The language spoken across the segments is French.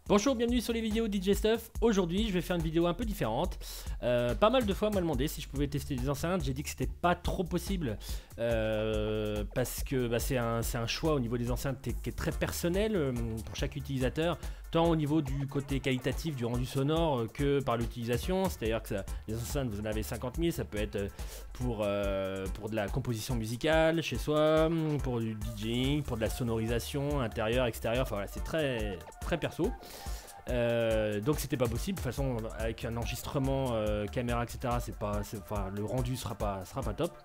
Bonjour, bienvenue sur les vidéos DJ Stuff. Aujourd'hui je vais faire une vidéo un peu différente. Pas mal de fois on m'a demandé si je pouvais tester des enceintes. J'ai dit que c'était pas trop possible parce que c'est un choix au niveau des enceintes qui est très personnel pour chaque utilisateur, tant au niveau du côté qualitatif du rendu sonore que par l'utilisation. C'est-à-dire que les enceintes, vous en avez 50 000, ça peut être pour de la composition musicale chez soi, pour du DJing, pour de la sonorisation intérieure, extérieure, enfin voilà, c'est très perso. Donc c'était pas possible. De toute façon, avec un enregistrement caméra, etc., le rendu sera pas top.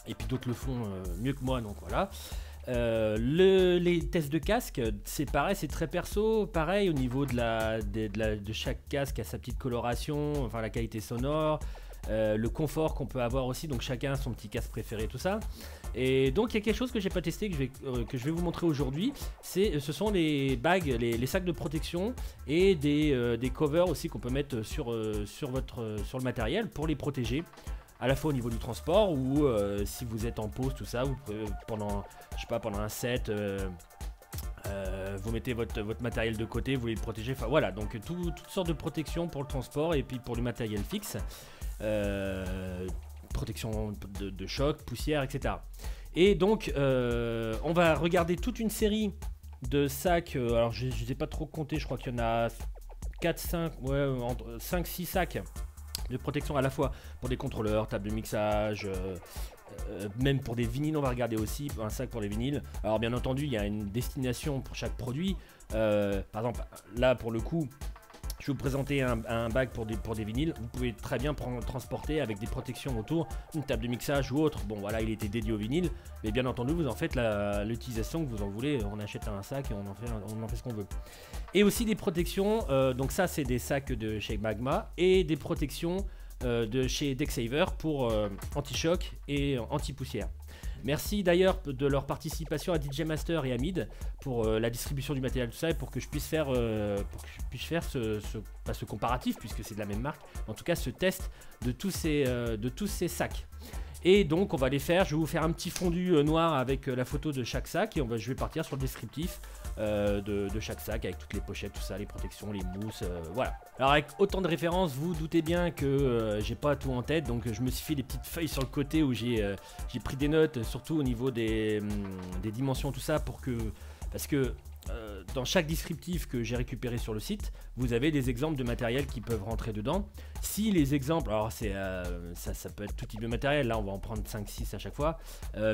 Et puis d'autres le font mieux que moi, donc voilà. Les tests de casque, c'est pareil, c'est très perso. Pareil au niveau de chaque casque a sa petite coloration, enfin la qualité sonore. Le confort qu'on peut avoir aussi, donc chacun a son petit casque préféré, tout ça. Et donc il y a quelque chose que j'ai pas testé, que je vais vous montrer aujourd'hui. Ce sont les bagues, les sacs de protection et des covers aussi qu'on peut mettre sur le matériel pour les protéger, à la fois au niveau du transport ou si vous êtes en pause, tout ça, vous pouvez, pendant un set, vous mettez votre matériel de côté, vous voulez le protéger, enfin voilà, donc toutes sortes de protections pour le transport et puis pour le matériel fixe. Protection de choc, poussière, etc. Et donc on va regarder toute une série de sacs. Alors je ne les ai pas trop comptés, je crois qu'il y en a 4-5, ouais, 5-6 sacs de protection à la fois pour des contrôleurs, table de mixage, même pour des vinyles. On va regarder aussi un sac pour les vinyles. Alors bien entendu il y a une destination pour chaque produit. Par exemple là pour le coup je vais vous présenter un bag pour des vinyles. Vous pouvez très bien transporter avec des protections autour, une table de mixage ou autre. Bon voilà, il était dédié au vinyle, mais bien entendu vous en faites l'utilisation que vous en voulez. On achète un sac et on en fait ce qu'on veut. Et aussi des protections, donc ça c'est des sacs de chez Magma et des protections de chez Dexaver pour anti-choc et anti-poussière. Merci d'ailleurs de leur participation à DJ Master et à Mid pour la distribution du matériel, tout ça, et pour que je puisse faire, ce comparatif, puisque c'est de la même marque, en tout cas ce test de tous ces sacs. Et donc on va les faire, je vais vous faire un petit fondu noir avec la photo de chaque sac, et je vais partir sur le descriptif de chaque sac avec toutes les pochettes, tout ça, les protections, les mousses, voilà. Alors avec autant de références, vous doutez bien que j'ai pas tout en tête, donc je me suis fait des petites feuilles sur le côté où j'ai pris des notes, surtout au niveau des dimensions, tout ça, parce que dans chaque descriptif que j'ai récupéré sur le site, vous avez des exemples de matériel qui peuvent rentrer dedans. Si les exemples, alors ça peut être tout type de matériel, là on va en prendre 5-6 à chaque fois,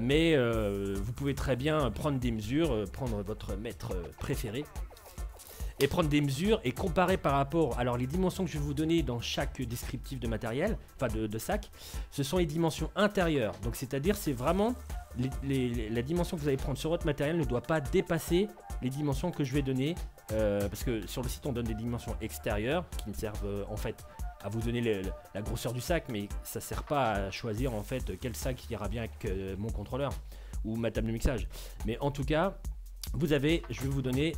mais vous pouvez très bien prendre des mesures, prendre votre mètre préféré et prendre des mesures et comparer par rapport. Alors les dimensions que je vais vous donner dans chaque descriptif de matériel, enfin de sac, ce sont les dimensions intérieures. Donc c'est-à-dire c'est vraiment la dimension que vous allez prendre sur votre matériel ne doit pas dépasser les dimensions que je vais donner, parce que sur le site on donne des dimensions extérieures qui ne servent en fait à vous donner la grosseur du sac, mais ça sert pas à choisir en fait quel sac ira bien avec mon contrôleur ou ma table de mixage. Mais en tout cas je vais vous donner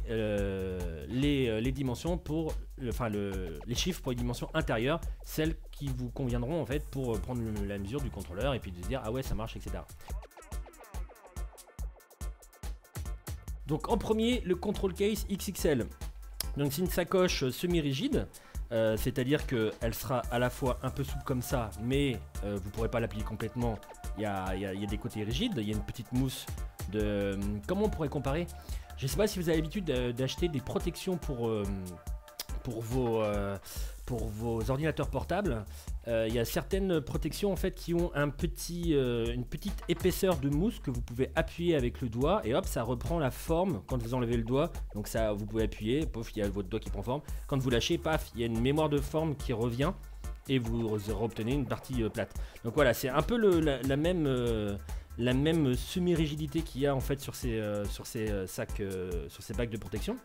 les dimensions pour, les chiffres pour les dimensions intérieures, celles qui vous conviendront en fait pour prendre la mesure du contrôleur et puis de se dire ah ouais ça marche, etc. Donc en premier, le Control Case XXL. Donc c'est une sacoche semi-rigide, c'est-à-dire qu'elle sera à la fois un peu souple comme ça, mais vous ne pourrez pas l'appliquer complètement. Il y a des côtés rigides, il y a une petite mousse de... Comment on pourrait comparer? Je ne sais pas si vous avez l'habitude d'acheter des protections pour vos ordinateurs portables. Il y a certaines protections en fait qui ont une petite épaisseur de mousse que vous pouvez appuyer avec le doigt et hop ça reprend la forme quand vous enlevez le doigt. Donc ça vous pouvez appuyer, pouf, il y a votre doigt qui prend forme. Quand vous lâchez, paf, il y a une mémoire de forme qui revient et vous obtenez une partie plate. Donc voilà, c'est un peu la même semi-rigidité qu'il y a en fait sur ces sacs, sur ces bagues de protection.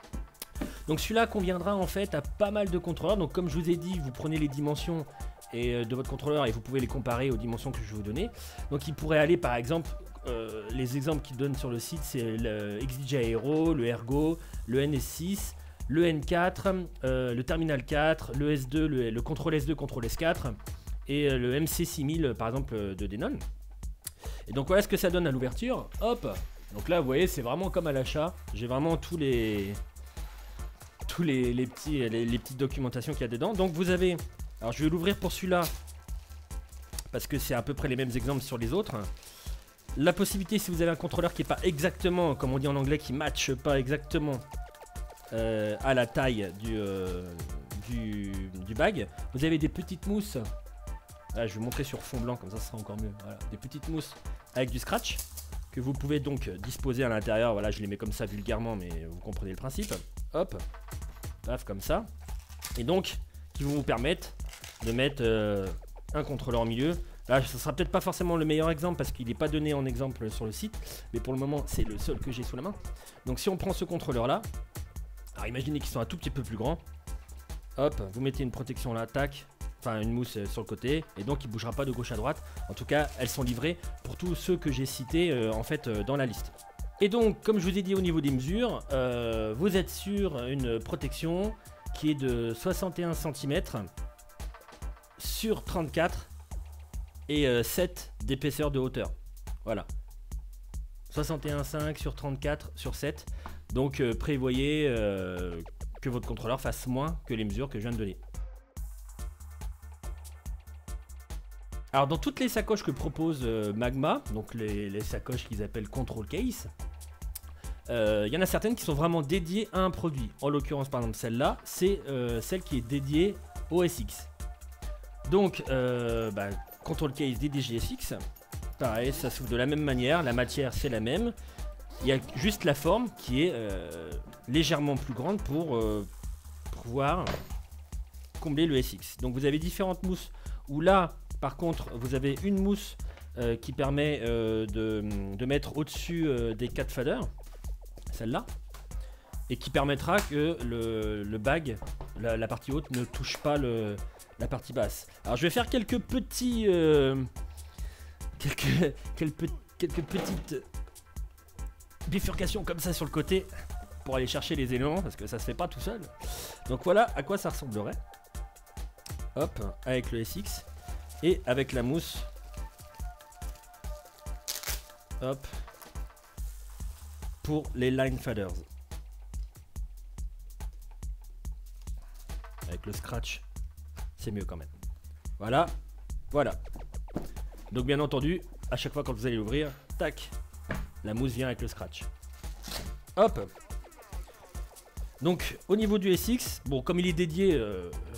Donc celui-là conviendra en fait à pas mal de contrôleurs. Donc comme je vous ai dit, vous prenez les dimensions de votre contrôleur et vous pouvez les comparer aux dimensions que je vais vous donner. Donc il pourrait aller par exemple, les exemples qu'il donne sur le site, c'est le XDJ Aero, le Ergo, le NS6, le N4, le Terminal 4, le S2, le Control S2, Control S4 et le MC6000 par exemple de Denon. Et donc voilà ce que ça donne à l'ouverture. Hop. Donc là vous voyez c'est vraiment comme à l'achat. J'ai vraiment tous les tous les petites documentations qu'il y a dedans. Donc vous avez, alors je vais l'ouvrir pour celui-là parce que c'est à peu près les mêmes exemples sur les autres. La possibilité, si vous avez un contrôleur qui n'est pas exactement, comme on dit en anglais, qui ne matche pas exactement à la taille du bag, vous avez des petites mousses. Là, je vais vous montrer sur fond blanc, comme ça ce sera encore mieux. Voilà, des petites mousses avec du scratch que vous pouvez donc disposer à l'intérieur. Voilà, je les mets comme ça vulgairement, mais vous comprenez le principe. Hop, paf, comme ça. Et donc, qui vont vous permettre de mettre un contrôleur au milieu. Là, ce sera peut-être pas forcément le meilleur exemple parce qu'il n'est pas donné en exemple sur le site, mais pour le moment, c'est le seul que j'ai sous la main. Donc, si on prend ce contrôleur-là, alors imaginez qu'ils sont un tout petit peu plus grands. Hop, vous mettez une protection là, tac. Enfin une mousse sur le côté, et donc il ne bougera pas de gauche à droite. En tout cas, elles sont livrées pour tous ceux que j'ai cités en fait dans la liste. Et donc, comme je vous ai dit au niveau des mesures, vous êtes sur une protection qui est de 61 cm sur 34 et 7 d'épaisseur de hauteur. Voilà. 61,5 sur 34 sur 7. Donc prévoyez que votre contrôleur fasse moins que les mesures que je viens de donner. Alors dans toutes les sacoches que propose Magma, donc les sacoches qu'ils appellent Control Case, il y en a certaines qui sont vraiment dédiées à un produit. En l'occurrence par exemple celle-là, c'est celle qui est dédiée au SX. Donc Control Case DDG SX, pareil, ça s'ouvre de la même manière, la matière c'est la même. Il y a juste la forme qui est légèrement plus grande pour pouvoir combler le SX. Donc vous avez différentes mousses où là, par contre, vous avez une mousse qui permet de mettre au-dessus des 4 faders, celle-là, et qui permettra que le bag, la partie haute, ne touche pas la partie basse. Alors je vais faire quelques petits... quelques petites bifurcations comme ça sur le côté pour aller chercher les éléments, parce que ça se fait pas tout seul. Donc voilà à quoi ça ressemblerait. Hop, avec le SX. Et avec la mousse, hop, pour les line faders. Avec le scratch, c'est mieux quand même. Voilà, voilà. Donc bien entendu, à chaque fois quand vous allez l'ouvrir, tac, la mousse vient avec le scratch. Hop. Donc au niveau du SX, bon comme il est dédié,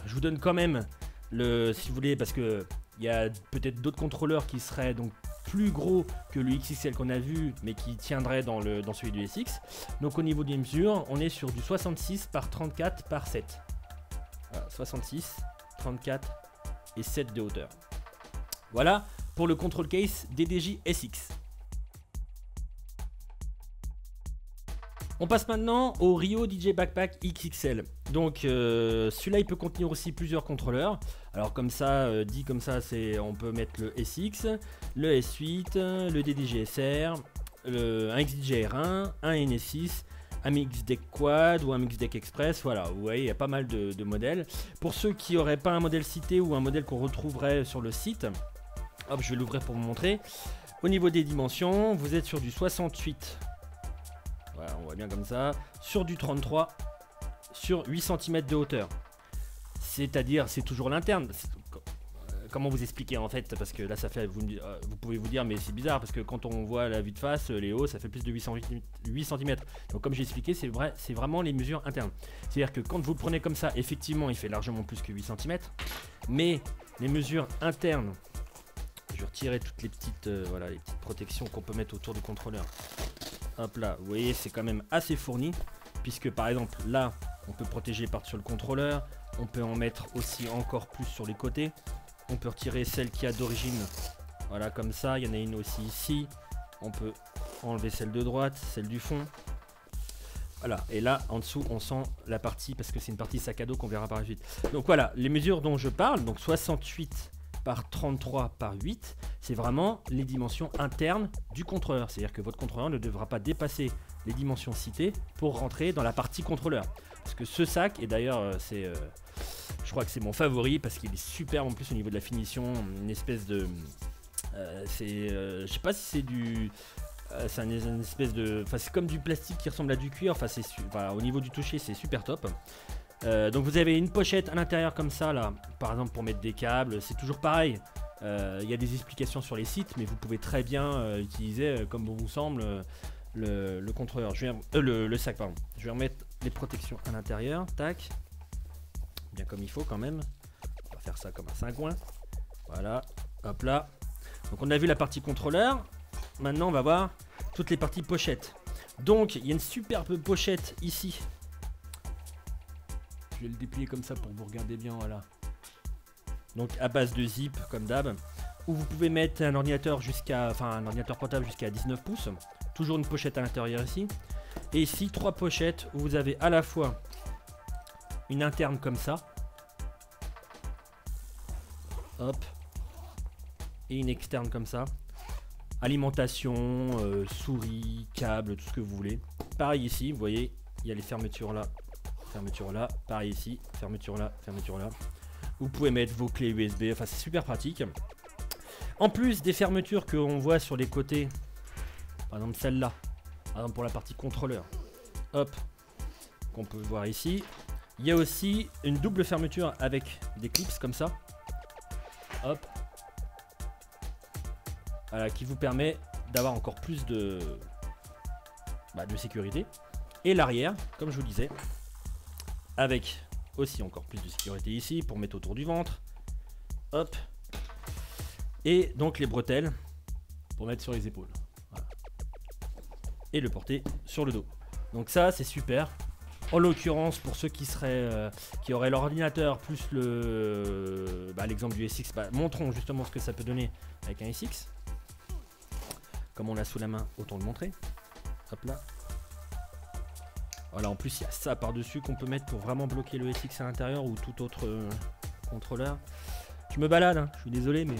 je vous donne quand même si vous voulez, parce que il y a peut-être d'autres contrôleurs qui seraient donc plus gros que le XXL qu'on a vu, mais qui tiendrait dans celui du SX. Donc au niveau des mesures, on est sur du 66 par 34 par 7. Voilà, 66, 34 et 7 de hauteur. Voilà pour le Control Case DDJ SX. On passe maintenant au Rio DJ Backpack XXL. Donc celui-là il peut contenir aussi plusieurs contrôleurs. Alors comme ça, dit comme ça, on peut mettre le SX, le S8, le DDG SR, un XDJ-R1, un NS6, un Mix Deck Quad ou un Mix Deck Express. Voilà, vous voyez, il y a pas mal de modèles. Pour ceux qui n'auraient pas un modèle cité ou un modèle qu'on retrouverait sur le site, hop, je vais l'ouvrir pour vous montrer. Au niveau des dimensions, vous êtes sur du 68. Voilà, on voit bien comme ça. Sur du 33, sur 8 cm de hauteur. C'est-à-dire, c'est toujours l'interne. Comment vous expliquer en fait? Parce que là, ça fait, vous pouvez vous dire, mais c'est bizarre parce que quand on voit la vue de face, les hauts, ça fait plus de 8 cm. Donc, comme j'ai expliqué, c'est vrai, c'est vraiment les mesures internes. C'est-à-dire que quand vous le prenez comme ça, effectivement, il fait largement plus que 8 cm. Mais les mesures internes, je vais retirer toutes les petites, voilà, les petites protections qu'on peut mettre autour du contrôleur. Hop là, vous voyez, c'est quand même assez fourni, puisque par exemple là, on peut protéger par-dessus le contrôleur, on peut en mettre aussi encore plus sur les côtés, on peut retirer celle qui a d'origine, voilà comme ça, il y en a une aussi ici, on peut enlever celle de droite, celle du fond, voilà, et là en dessous on sent la partie, parce que c'est une partie sac à dos qu'on verra par la suite. Donc voilà, les mesures dont je parle, donc 68 par 33 par 8, c'est vraiment les dimensions internes du contrôleur. C'est-à-dire que votre contrôleur ne devra pas dépasser les dimensions citées pour rentrer dans la partie contrôleur. Parce que ce sac, et d'ailleurs je crois que c'est mon favori parce qu'il est super en plus au niveau de la finition, une espèce de... je sais pas si c'est du... C'est une espèce de... Enfin, c'est comme du plastique qui ressemble à du cuir. Enfin, au niveau du toucher, c'est super top. Donc vous avez une pochette à l'intérieur comme ça, là. Par exemple, pour mettre des câbles. C'est toujours pareil. Il y a des explications sur les sites, mais vous pouvez très bien utiliser, comme bon vous semble, le contrôleur. Le sac, pardon. Je vais remettre les protections à l'intérieur. Tac. Bien comme il faut quand même. On va faire ça comme un cingouin. Voilà. Hop là. Donc on a vu la partie contrôleur. Maintenant on va voir toutes les parties pochettes. Donc il y a une superbe pochette ici. Je vais le déplier comme ça pour vous regarder bien, voilà. Donc à base de zip comme d'hab. Où vous pouvez mettre un ordinateur un ordinateur portable jusqu'à 19 pouces. Toujours une pochette à l'intérieur ici. Et ici 3 pochettes où vous avez à la fois une interne comme ça. Hop. Et une externe comme ça. Alimentation, souris, câble, tout ce que vous voulez. Pareil ici, vous voyez, il y a les fermetures là, fermeture là. Pareil ici, fermeture là, fermeture là. Vous pouvez mettre vos clés USB, enfin c'est super pratique. En plus des fermetures qu'on voit sur les côtés, par exemple celle-là, par exemple pour la partie contrôleur, hop, qu'on peut voir ici. Il y a aussi une double fermeture avec des clips comme ça. Hop. Voilà, qui vous permet d'avoir encore plus de sécurité. Et l'arrière, comme je vous disais, avec aussi encore plus de sécurité ici pour mettre autour du ventre. Hop. Et donc les bretelles pour mettre sur les épaules. Voilà. Et le porter sur le dos. Donc ça c'est super. En l'occurrence pour ceux qui seraient qui auraient leur ordinateur plus l'exemple du SX, montrons justement ce que ça peut donner avec un SX. Comme on l'a sous la main, autant le montrer. Hop là. Voilà, en plus il y a ça par-dessus qu'on peut mettre pour vraiment bloquer le SX à l'intérieur ou tout autre contrôleur. Je me balade, hein, je suis désolé, mais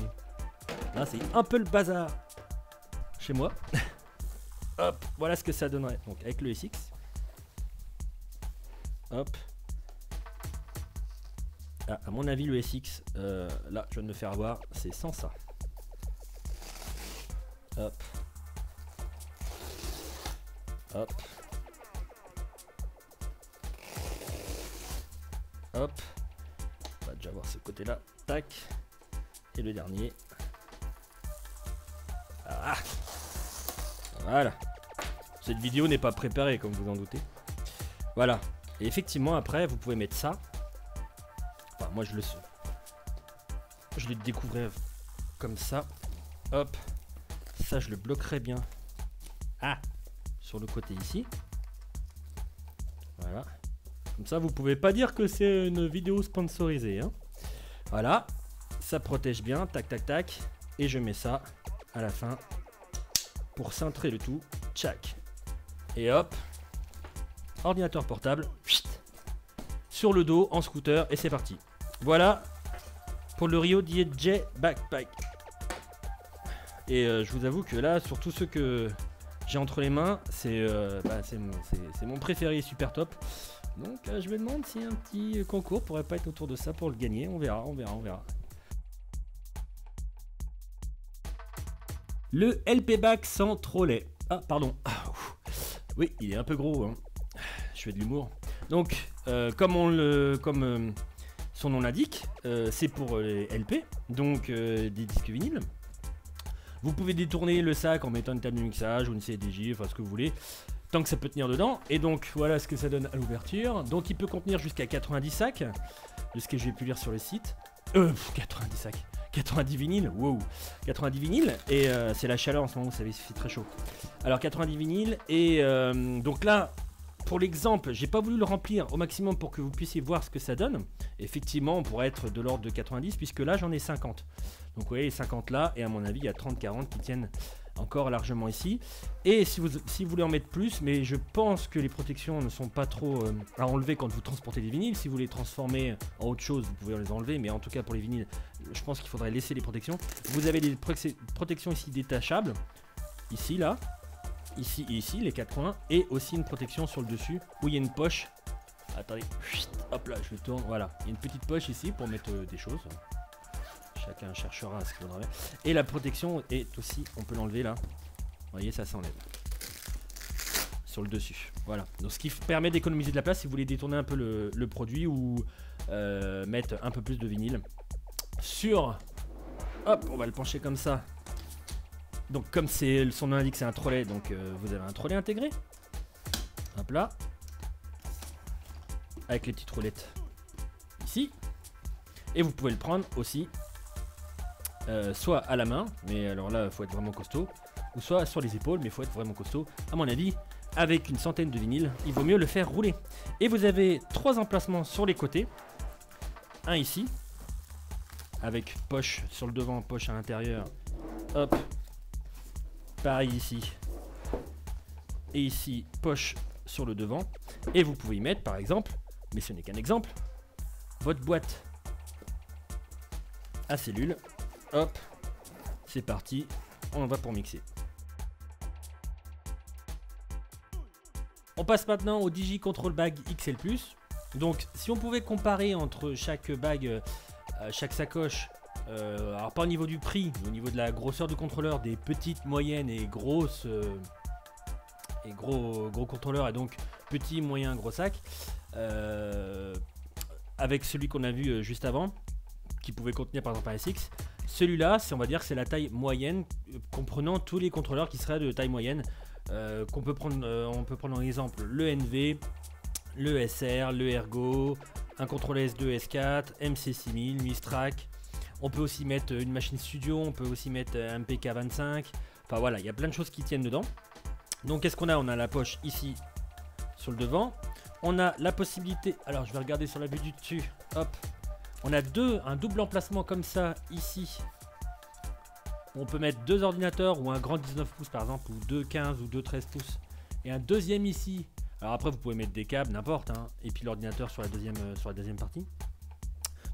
là c'est un peu le bazar chez moi. Hop, voilà ce que ça donnerait. Donc avec le SX. Hop. Ah, à mon avis le SX, là je viens de me faire avoir, c'est sans ça. Hop. Hop. Hop. On va déjà voir ce côté là. Tac. Et le dernier. Ah. Voilà. Cette vidéo n'est pas préparée comme vous en doutez. Voilà. Et effectivement après vous pouvez mettre ça. Enfin moi je l'ai découvert comme ça. Hop. Ça je le bloquerai bien. Ah. Sur le côté ici. Voilà. Comme ça vous pouvez pas dire que c'est une vidéo sponsorisée, hein. Voilà. Ça protège bien. Tac tac tac. Et je mets ça à la fin pour cintrer le tout. Tchac. Et hop. Ordinateur portable. Sur le dos en scooter. Et c'est parti. Voilà. Pour le Rio DJ Backpack. Et je vous avoue que là, sur tous ceux que j'ai entre les mains, c'est mon préféré, super top. Donc je me demande si un petit concours pourrait pas être autour de ça pour le gagner. On verra, on verra, on verra. Le LP Back sans trolley. Ah, pardon. Ah, oui, il est un peu gros, hein. Je fais de l'humour. Donc, comme son nom l'indique, c'est pour les LP, donc des disques vinyles. Vous pouvez détourner le sac en mettant une table de mixage ou une CDJ, enfin ce que vous voulez, tant que ça peut tenir dedans. Et donc voilà ce que ça donne à l'ouverture. Donc il peut contenir jusqu'à 90 sacs, de ce que j'ai pu lire sur le site. 90 sacs, 90 vinyles, wow, 90 vinyles. Et c'est la chaleur en ce moment, vous savez, il fait très chaud. Alors 90 vinyles, et donc là, pour l'exemple, j'ai pas voulu le remplir au maximum pour que vous puissiez voir ce que ça donne. Effectivement, on pourrait être de l'ordre de 90, puisque là j'en ai 50. Donc vous voyez les 50 là, et à mon avis il y a 30-40 qui tiennent encore largement ici. Et si vous voulez en mettre plus, mais je pense que les protections ne sont pas trop à enlever quand vous transportez des vinyles. Si vous les transformez en autre chose, vous pouvez les enlever, mais en tout cas pour les vinyles, je pense qu'il faudrait laisser les protections. Vous avez des protections ici détachables, ici là, ici et ici, les 4 coins, et aussi une protection sur le dessus où il y a une poche. Attendez, hop là, je le tourne, voilà. Il y a une petite poche ici pour mettre des choses. Chacun cherchera à ce qu'il faudrait. Et la protection est aussi, on peut l'enlever là. voyez, ça s'enlève. Sur le dessus, voilà. Donc ce qui permet d'économiser de la place si vous voulez détourner un peu le produit ou mettre un peu plus de vinyle. Sur... Hop, on va le pencher comme ça. Donc comme son nom l'indique, c'est un trolley, donc vous avez un trolley intégré. Hop là. Avec les petites roulettes ici. Et vous pouvez le prendre aussi soit à la main, mais alors là il faut être vraiment costaud, ou soit sur les épaules, mais il faut être vraiment costaud. À mon avis, avec une centaine de vinyles, il vaut mieux le faire rouler. Et vous avez 3 emplacements sur les côtés. Un ici, avec poche sur le devant, poche à l'intérieur. Hop. Pareil ici. Et ici, poche sur le devant. Et vous pouvez y mettre, par exemple, mais ce n'est qu'un exemple, votre boîte à cellules. Hop. C'est parti. On en va pour mixer. On passe maintenant au Digicontrol Bag XL+. Donc, si on pouvait comparer entre chaque bag, chaque sacoche, alors pas au niveau du prix, mais au niveau de la grosseur du contrôleur, des petites, moyennes et grosses et gros contrôleurs, et donc petit, moyen, gros sac, avec celui qu'on a vu juste avant, qui pouvait contenir par exemple un SX. Celui-là, on va dire que c'est la taille moyenne, comprenant tous les contrôleurs qui seraient de taille moyenne. On peut prendre en exemple le NV, le SR, le Ergo, un contrôle S2, S4, MC6000, Mistrack. On peut aussi mettre une machine studio, on peut aussi mettre un PK25. Enfin voilà, il y a plein de choses qui tiennent dedans. Donc qu'est-ce qu'on a? On a la poche ici sur le devant. On a la possibilité, alors je vais regarder sur la vue du dessus, hop. On a un double emplacement comme ça ici. On peut mettre 2 ordinateurs ou un grand 19 pouces par exemple, ou 2 15 ou 2 13 pouces. Et un deuxième ici. Alors après vous pouvez mettre des câbles, n'importe, hein, et puis l'ordinateur sur la deuxième partie.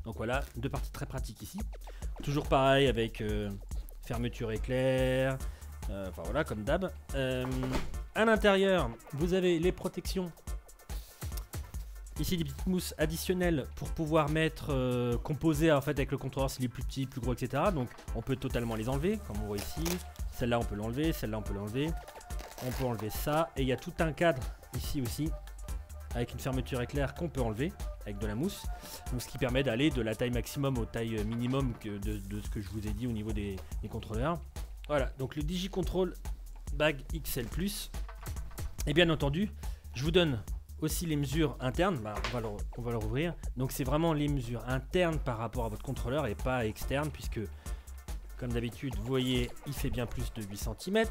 Donc voilà, 2 parties très pratiques ici. Toujours pareil avec fermeture éclair, enfin voilà comme d'hab. À l'intérieur, vous avez les protections. Ici des petites mousses additionnelles pour pouvoir mettre, composer en fait avec le contrôleur s'il est plus petit, plus gros, etc. Donc on peut totalement les enlever, comme on voit ici. Celle-là on peut l'enlever, celle-là on peut l'enlever. On peut enlever ça. Et il y a tout un cadre ici aussi, avec une fermeture éclair qu'on peut enlever, avec de la mousse. Donc ce qui permet d'aller de la taille maximum aux tailles minimum de ce que je vous ai dit au niveau des contrôleurs. Voilà, donc le Digicontrol Bag XL+. Et bien entendu, je vous donne aussi les mesures internes, bah, on va le rouvrir. Donc c'est vraiment les mesures internes par rapport à votre contrôleur et pas externes, puisque comme d'habitude vous voyez il fait bien plus de 8 cm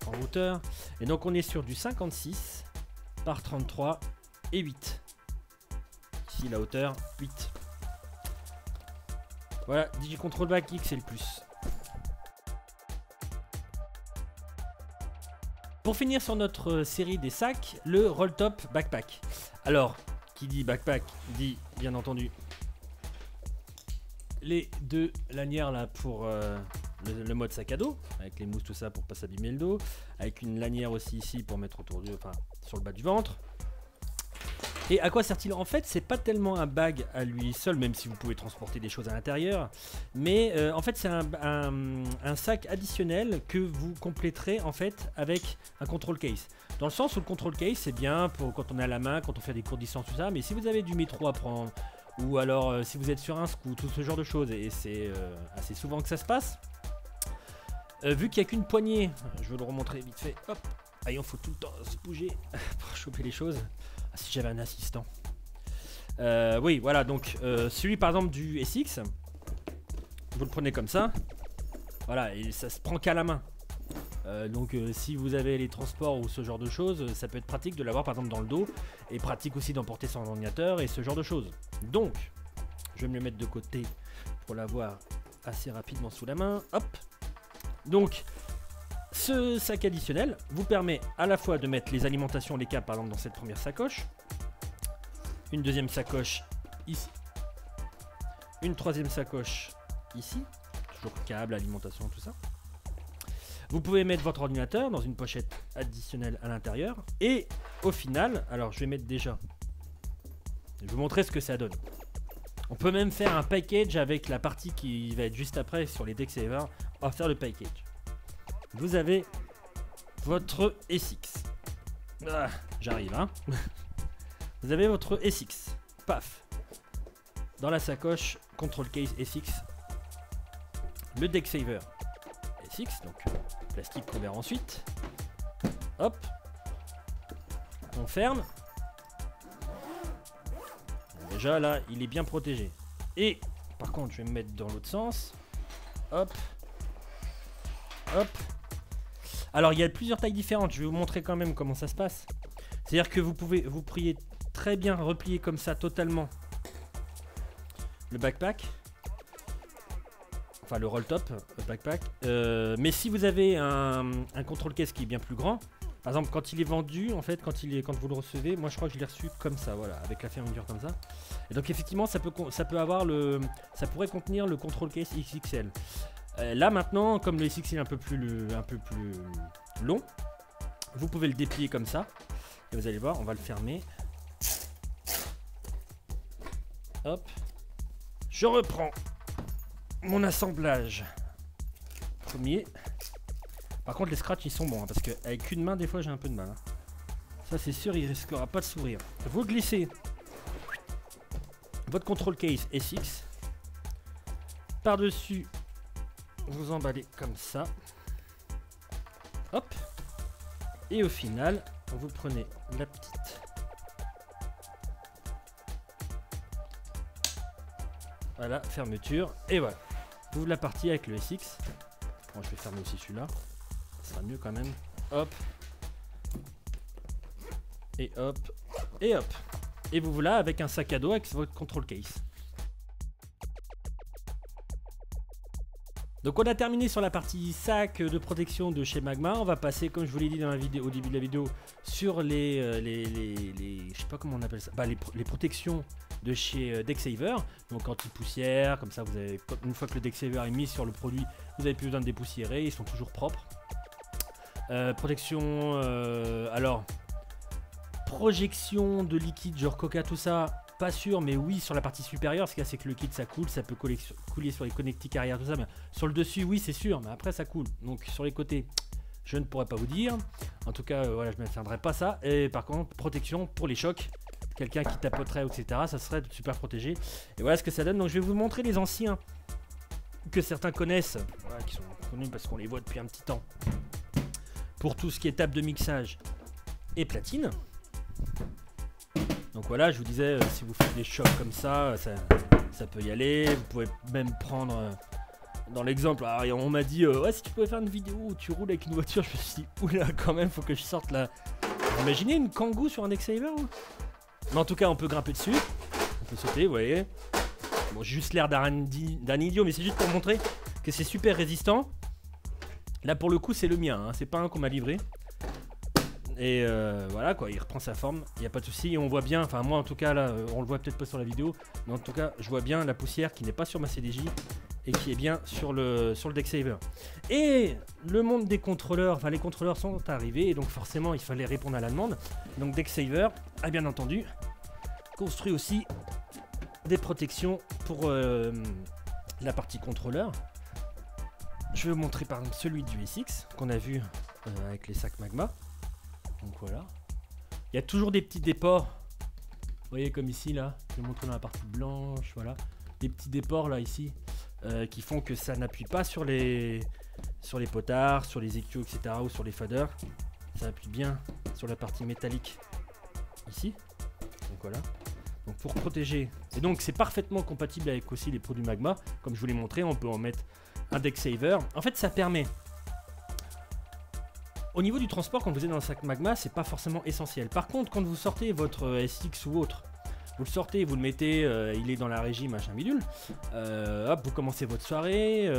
en hauteur. Et donc on est sur du 56 par 33 et 8. Ici la hauteur 8. Voilà, Digicontrol Bag XL+. Pour finir sur notre série des sacs, le Roll Top Backpack. Alors, qui dit backpack dit bien entendu les 2 lanières là pour le mode sac à dos, avec les mousses tout ça pour pas s'abîmer le dos, avec une lanière aussi ici pour mettre autour du, enfin sur le bas du ventre. Et à quoi sert-il? En fait, c'est pas tellement un bag à lui seul, même si vous pouvez transporter des choses à l'intérieur, mais en fait c'est un sac additionnel que vous compléterez en fait avec un control case. Dans le sens où le control case c'est bien pour quand on est à la main, quand on fait des courtes distances, tout ça, mais si vous avez du métro à prendre, ou alors si vous êtes sur un scoot, tout ce genre de choses, et c'est assez souvent que ça se passe, vu qu'il n'y a qu'une poignée, je vais le remontrer vite fait, hop, il faut tout le temps se bouger pour choper les choses. Ah, si j'avais un assistant. Oui, voilà, donc celui par exemple du SX, vous le prenez comme ça, voilà, et ça se prend qu'à la main. Donc si vous avez les transports ou ce genre de choses, ça peut être pratique de l'avoir par exemple dans le dos, et pratique aussi d'emporter son ordinateur et ce genre de choses. Donc, je vais me le mettre de côté pour l'avoir assez rapidement sous la main. Hop. Donc, ce sac additionnel vous permet à la fois de mettre les alimentations, les câbles par exemple dans cette première sacoche, une deuxième sacoche ici, une troisième sacoche ici, toujours câble, alimentation, tout ça. Vous pouvez mettre votre ordinateur dans une pochette additionnelle à l'intérieur, et au final, alors je vais mettre déjà, je vais vous montrer ce que ça donne. On peut même faire un package avec la partie qui va être juste après sur les Deck Saver. On va faire le package. Vous avez votre SX. Ah, j'arrive, hein. Vous avez votre SX. Paf. Dans la sacoche, control case SX. Le deck saver SX, donc plastique qu'on verra ensuite. Hop. On ferme. Déjà là, il est bien protégé. Et par contre, je vais me mettre dans l'autre sens. Hop. Hop. Alors, il y a plusieurs tailles différentes. Je vais vous montrer quand même comment ça se passe. C'est-à-dire que vous pourriez très bien replier comme ça totalement le backpack. Enfin, le roll top, le backpack. Mais si vous avez un control case qui est bien plus grand, par exemple, quand il est vendu, en fait, quand vous le recevez, moi je crois que je l'ai reçu comme ça, voilà, avec la fermeture comme ça. Et donc effectivement, ça pourrait contenir le control case XXL. Là maintenant, comme le SX est un peu plus long, vous pouvez le déplier comme ça. Et vous allez voir, on va le fermer. Hop. Je reprends mon assemblage. Premier. Par contre, les scratchs ils sont bons, hein, parce qu'avec une main, des fois j'ai un peu de mal. Hein. Ça c'est sûr, il risquera pas de sourire. Vous glissez votre control case SX. Par-dessus, vous emballez comme ça. Hop. Et au final, vous prenez la petite. Voilà, fermeture. Et voilà. Vous la partie avec le SX. Bon, je vais fermer aussi celui-là. Ça sera mieux quand même. Hop. Et hop. Et hop. Et vous voilà avec un sac à dos avec votre control case. Donc on a terminé sur la partie sac de protection de chez Magma. On va passer, comme je vous l'ai dit dans la vidéo, au début de la vidéo, sur les je sais pas comment on appelle ça, bah, les protections de chez Deck Saver. Donc anti-poussière, comme ça vous avez, une fois que le Deck Saver est mis sur le produit, vous n'avez plus besoin de dépoussiérer, ils sont toujours propres. Protection, alors projection de liquide genre Coca, tout ça. Pas sûr, mais oui, sur la partie supérieure, ce qu'il y a, c'est que le liquide ça coule, ça peut couler sur les connectiques arrière, tout ça. Mais sur le dessus, oui, c'est sûr, mais après ça coule. Donc sur les côtés, je ne pourrais pas vous dire. En tout cas, voilà, je ne maintiendrai pas ça. Et par contre, protection pour les chocs. Quelqu'un qui tapoterait, etc., ça serait super protégé. Et voilà ce que ça donne. Donc je vais vous montrer les anciens que certains connaissent, voilà, qui sont connus parce qu'on les voit depuis un petit temps. Pour tout ce qui est table de mixage et platine. Donc voilà, je vous disais, si vous faites des chocs comme ça, ça peut y aller. Vous pouvez même prendre, dans l'exemple, on m'a dit, ouais, si tu pouvais faire une vidéo où tu roules avec une voiture, je me suis dit, oula, quand même, faut que je sorte là. Vous imaginez une Kangoo sur un Deck Saver? Mais en tout cas, on peut grimper dessus, on peut sauter, vous voyez. Bon, j'ai juste l'air d'un idiot, mais c'est juste pour montrer que c'est super résistant. Là, pour le coup, c'est le mien, hein, c'est pas un qu'on m'a livré. Et voilà quoi, il reprend sa forme, il n'y a pas de souci. Et on voit bien, enfin moi en tout cas là, on le voit peut-être pas sur la vidéo, mais en tout cas je vois bien la poussière qui n'est pas sur ma CDJ et qui est bien sur le Deck Saver. Et le monde des contrôleurs, enfin les contrôleurs sont arrivés et donc forcément il fallait répondre à la demande. Donc Deck Saver a bien entendu construit aussi des protections pour la partie contrôleur. Je vais vous montrer par exemple celui du SX qu'on a vu avec les sacs Magma. Donc voilà, il y a toujours des petits déports, vous voyez comme ici là, je vais vous montrer dans la partie blanche, voilà, des petits déports là ici, qui font que ça n'appuie pas sur les potards, sur les EQ, etc. ou sur les faders, ça appuie bien sur la partie métallique ici, donc voilà, donc pour protéger, et donc c'est parfaitement compatible avec aussi les produits Magma, comme je vous l'ai montré, on peut en mettre un Deck Saver, en fait ça permet. Au niveau du transport, quand vous êtes dans le sac Magma, c'est pas forcément essentiel. Par contre, quand vous sortez votre SX ou autre, vous le sortez, vous le mettez, il est dans la régie, machin bidule, hop, vous commencez votre soirée,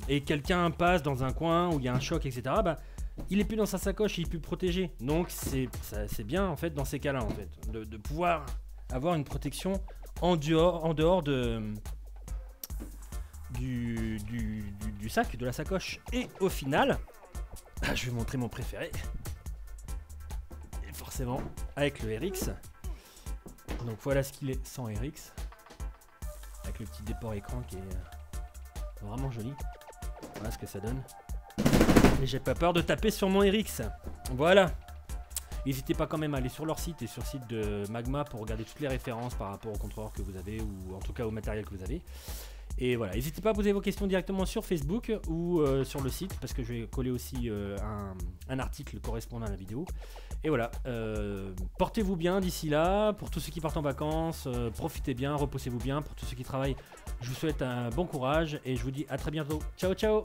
et quelqu'un passe dans un coin où il y a un choc, etc., bah, il est plus dans sa sacoche, il est plus protégé. Donc c'est bien, en fait, dans ces cas-là, en fait, de pouvoir avoir une protection en dehors du sac, de la sacoche. Et au final... je vais vous montrer mon préféré. Et forcément, avec le RX. Donc voilà ce qu'il est sans RX. Avec le petit déport écran qui est vraiment joli. Voilà ce que ça donne. Et j'ai pas peur de taper sur mon RX. Voilà. N'hésitez pas quand même à aller sur leur site et sur le site de Magma pour regarder toutes les références par rapport au contrôleur que vous avez ou en tout cas au matériel que vous avez. Et voilà, n'hésitez pas à poser vos questions directement sur Facebook ou sur le site parce que je vais coller aussi un article correspondant à la vidéo. Et voilà, portez-vous bien d'ici là. Pour tous ceux qui partent en vacances, profitez bien, reposez-vous bien. Pour tous ceux qui travaillent, je vous souhaite un bon courage et je vous dis à très bientôt. Ciao, ciao!